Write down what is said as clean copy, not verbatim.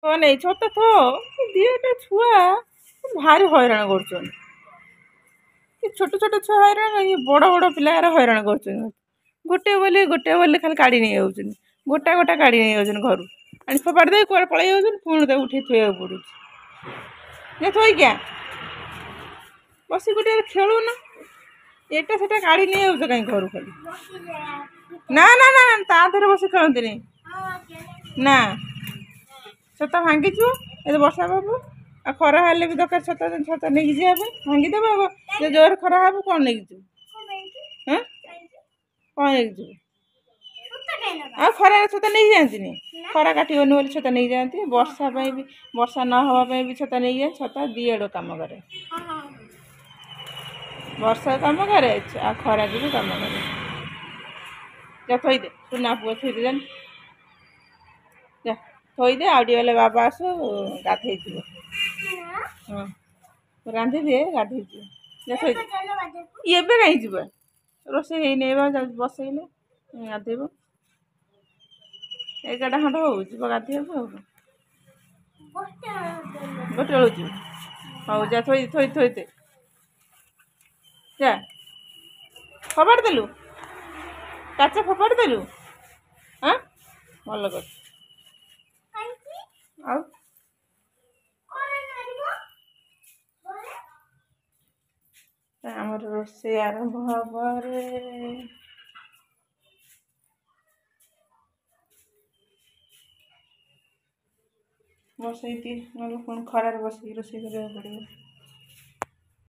नहीं छत थो दिटा छुआ भारी हईराण कर छोट छोट छुआ हईराण ये बड़ बड़ पिला हईराण कर गोटे बोले खाली काढ़ी नहीं जाऊँ गोटा गोटा काढ़ी नहीं जाऊँ घर आनी फोपाड़ी दे कुआड़े पलि जाऊँ पुणी उठे थोड़ा पड़ू थोई क्या बस गोटे खेलु ना एटा सेटा काढ़ी नहीं जाऊँ कहीं घर खाली ना ना ना ता देहरे बस खेलती ना छता भांगीचु ये वर्षा बाबू आ खरा हेल्ले भी दरकार छता छता नहीं जाए भांगीदेव जोर खरा हे कौन नहीं हाँ कौन नहीं आ खरा छता नहीं जाती खरा काटनी बोली छता नहीं जाती वर्षा भी वर्षा न हवाई भी छता नहीं जाए छता दी आड़ कम करे वर्षा कम करे आ खरा की भी कम करे जा थोदे सुना पुआ थोदे जान जा थोदे आउटे गले बाबा आसु गाधे हाँ रांधि दिए गाधे जा थोदे ये कहीं जीव रोसे नहीं बसैले गाधेब 11टा खंड हो गाधे गोटे बेलू हौ जा थोदे थोदे थोदे जा फोपाड़ी देलु काचा फोपाड़ी देलु हाँ भल कर आमर रोसे आरंभ हब बसई पुणी खरार बस रोसे कर पड़े